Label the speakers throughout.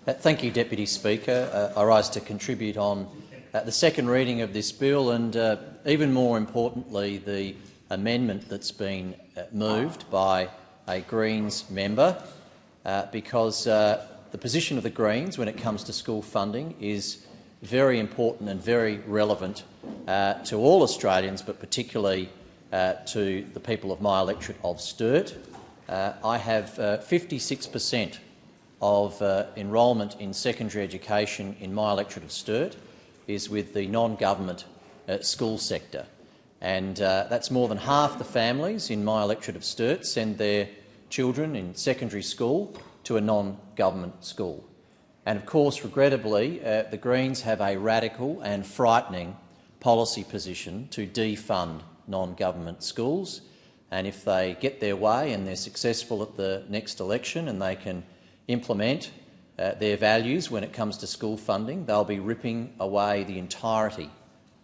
Speaker 1: Thank you, Deputy Speaker. I rise to contribute on the second reading of this bill and, even more importantly, the amendment that's been moved by a Greens member, because the position of the Greens when it comes to school funding is very important and very relevant to all Australians, but particularly to the people of my electorate of Sturt. I have 56% of enrolment in secondary education in my electorate of Sturt is with the non-government school sector, and that's more than half the families in my electorate of Sturt send their children in secondary school to a non-government school. And of course, regrettably, the Greens have a radical and frightening policy position to defund non-government schools, and if they get their way and they're successful at the next election and they can implement their values when it comes to school funding, they'll be ripping away the entirety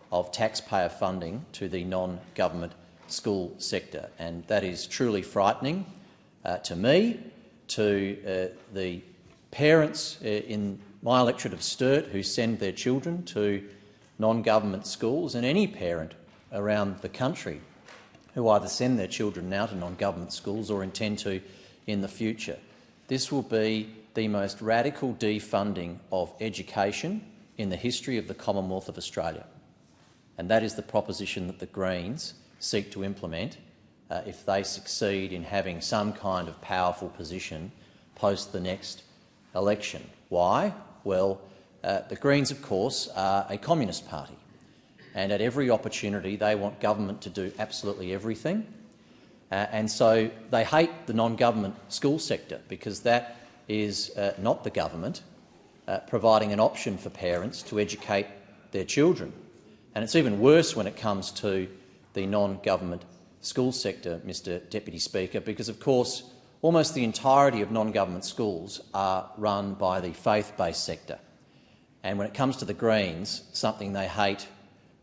Speaker 1: of taxpayer funding to the non-government school sector. And that is truly frightening to me, to the parents in my electorate of Sturt who send their children to non-government schools, and any parent around the country who either send their children now to non-government schools or intend to in the future. This will be the most radical defunding of education in the history of the Commonwealth of Australia, and that is the proposition that the Greens seek to implement if they succeed in having some kind of powerful position post the next election. Why? Well, the Greens, of course, are a communist party, and at every opportunity they want government to do absolutely everything, and so they hate the non-government school sector because that is not the government providing an option for parents to educate their children. And it's even worse when it comes to the non-government school sector, Mr Deputy Speaker, because of course almost the entirety of non-government schools are run by the faith-based sector. And when it comes to the Greens, something they hate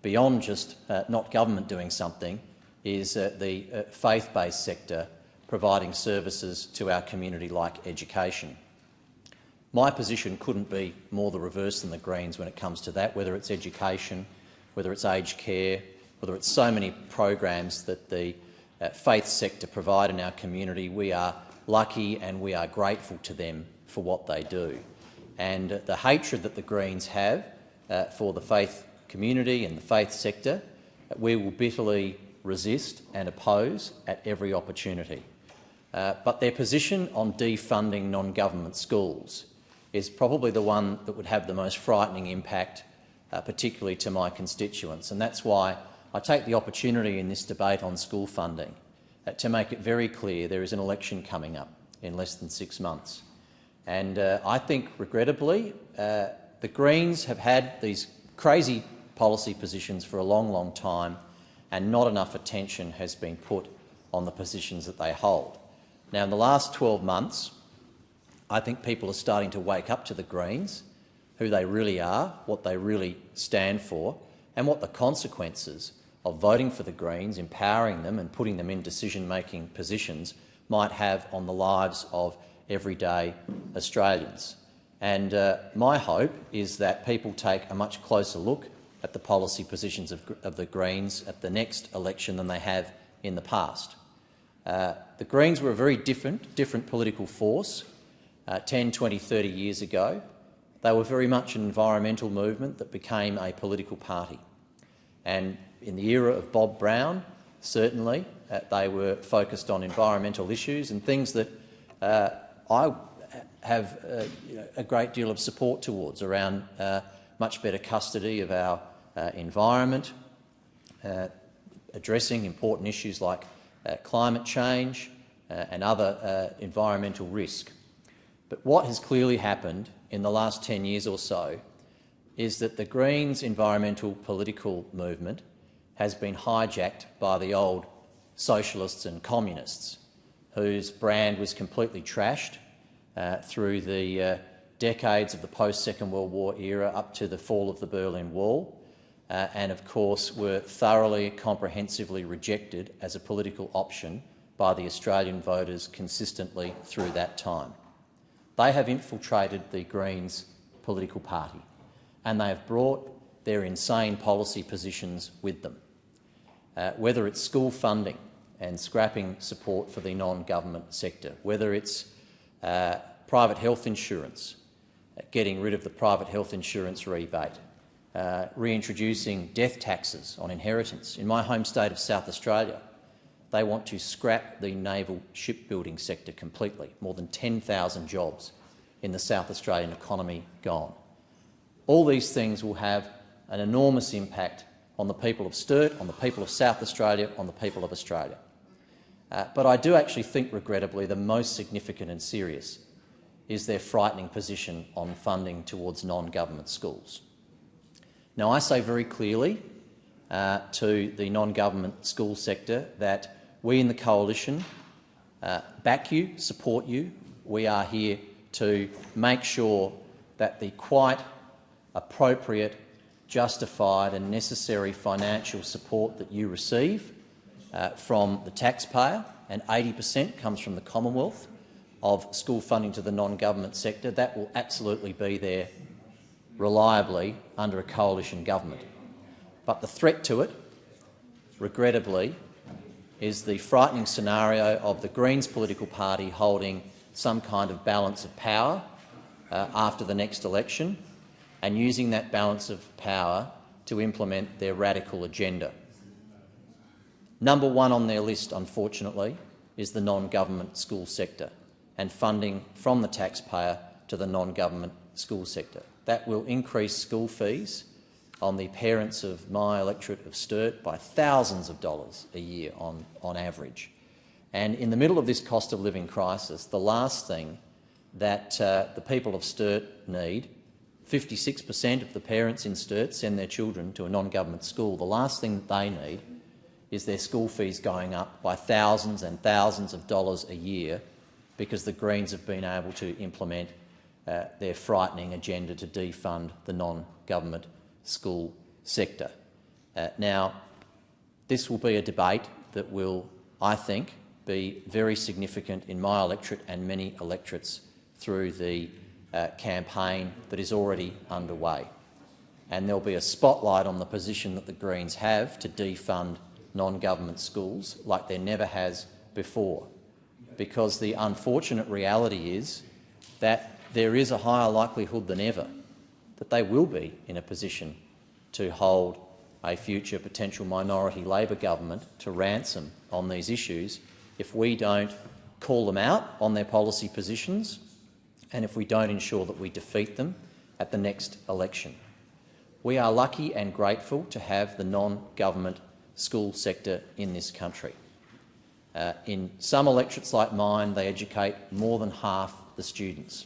Speaker 1: beyond just not government doing something is the faith-based sector providing services to our community like education. My position couldn't be more the reverse than the Greens when it comes to that, whether it's education, whether it's aged care, whether it's so many programs that the faith sector provide in our community. We are lucky and we are grateful to them for what they do. And the hatred that the Greens have for the faith community and the faith sector, we will bitterly resist and oppose at every opportunity. But their position on defunding non-government schools is probably the one that would have the most frightening impact, particularly to my constituents. And that's why I take the opportunity in this debate on school funding to make it very clear there is an election coming up in less than 6 months. And I think, regrettably, the Greens have had these crazy policy positions for a long, long time, and not enough attention has been put on the positions that they hold. Now, in the last 12 months, I think people are starting to wake up to the Greens, who they really are, what they really stand for, and what the consequences of voting for the Greens, empowering them and putting them in decision-making positions might have on the lives of everyday Australians. And my hope is that people take a much closer look at the policy positions of the Greens at the next election than they have in the past. The Greens were a very different political force 10, 20, 30 years ago. They were very much an environmental movement that became a political party. And in the era of Bob Brown, certainly they were focused on environmental issues and things that I have a great deal of support towards, around much better custody of our environment, addressing important issues like climate change and other environmental risk. But what has clearly happened in the last 10 years or so is that the Greens' environmental political movement has been hijacked by the old socialists and communists, whose brand was completely trashed through the decades of the post-Second World War era up to the fall of the Berlin Wall, and of course were thoroughly, comprehensively rejected as a political option by the Australian voters consistently through that time. They have infiltrated the Greens political party and they have brought their insane policy positions with them. Whether it's school funding and scrapping support for the non-government sector, whether it's private health insurance, getting rid of the private health insurance rebate, reintroducing death taxes on inheritance. In my home state of South Australia, they want to scrap the naval shipbuilding sector completely. More than 10,000 jobs in the South Australian economy gone. All these things will have an enormous impact on the people of Sturt, on the people of South Australia, on the people of Australia. But I do actually think, regrettably, the most significant and serious is their frightening position on funding towards non-government schools. Now, I say very clearly to the non-government school sector that we in the Coalition back you, support you. We are here to make sure that the quite appropriate, justified and necessary financial support that you receive from the taxpayer, and 80% comes from the Commonwealth, of school funding to the non-government sector, that will absolutely be there reliably under a coalition government. But the threat to it, regrettably, is the frightening scenario of the Greens political party holding some kind of balance of power after the next election and using that balance of power to implement their radical agenda. Number one on their list, unfortunately, is the non-government school sector and funding from the taxpayer to the non-government school sector. That will increase school fees on the parents of my electorate of Sturt by thousands of dollars a year on average. And in the middle of this cost of living crisis, the last thing that the people of Sturt need, 56% of the parents in Sturt send their children to a non-government school. The last thing that they need is their school fees going up by thousands and thousands of dollars a year because the Greens have been able to implement their frightening agenda to defund the non-government school sector. Now, this will be a debate that will, I think, be very significant in my electorate and many electorates through the campaign that is already underway. And there'll be a spotlight on the position that the Greens have to defund non-government schools like there never has before, because the unfortunate reality is that there is a higher likelihood than ever that they will be in a position to hold a future potential minority Labor government to ransom on these issues if we don't call them out on their policy positions and if we don't ensure that we defeat them at the next election. We are lucky and grateful to have the non-government school sector in this country. In some electorates like mine, they educate more than half the students.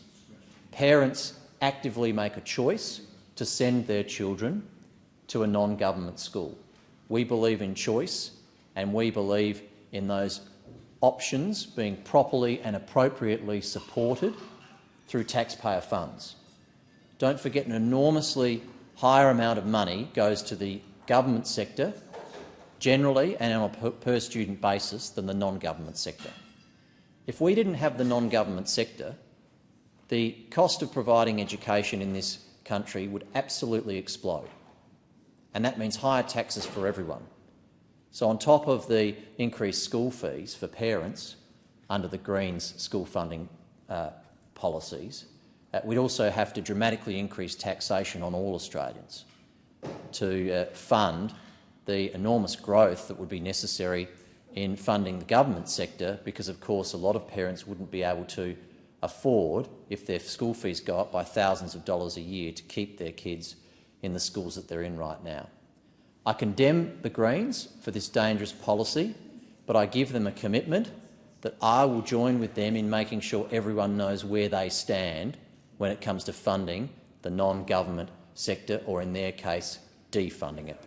Speaker 1: Parents actively make a choice to send their children to a non-government school. We believe in choice and we believe in those options being properly and appropriately supported through taxpayer funds. Don't forget, an enormously higher amount of money goes to the government sector generally and on a per-student basis than the non-government sector. If we didn't have the non-government sector, the cost of providing education in this country would absolutely explode, and that means higher taxes for everyone. So on top of the increased school fees for parents under the Greens school funding policies, we'd also have to dramatically increase taxation on all Australians to fund the enormous growth that would be necessary in funding the government sector, because of course a lot of parents wouldn't be able to afford, if their school fees go up by thousands of dollars a year, to keep their kids in the schools that they're in right now. I condemn the Greens for this dangerous policy, but I give them a commitment that I will join with them in making sure everyone knows where they stand when it comes to funding the non-government sector, or in their case, defunding it.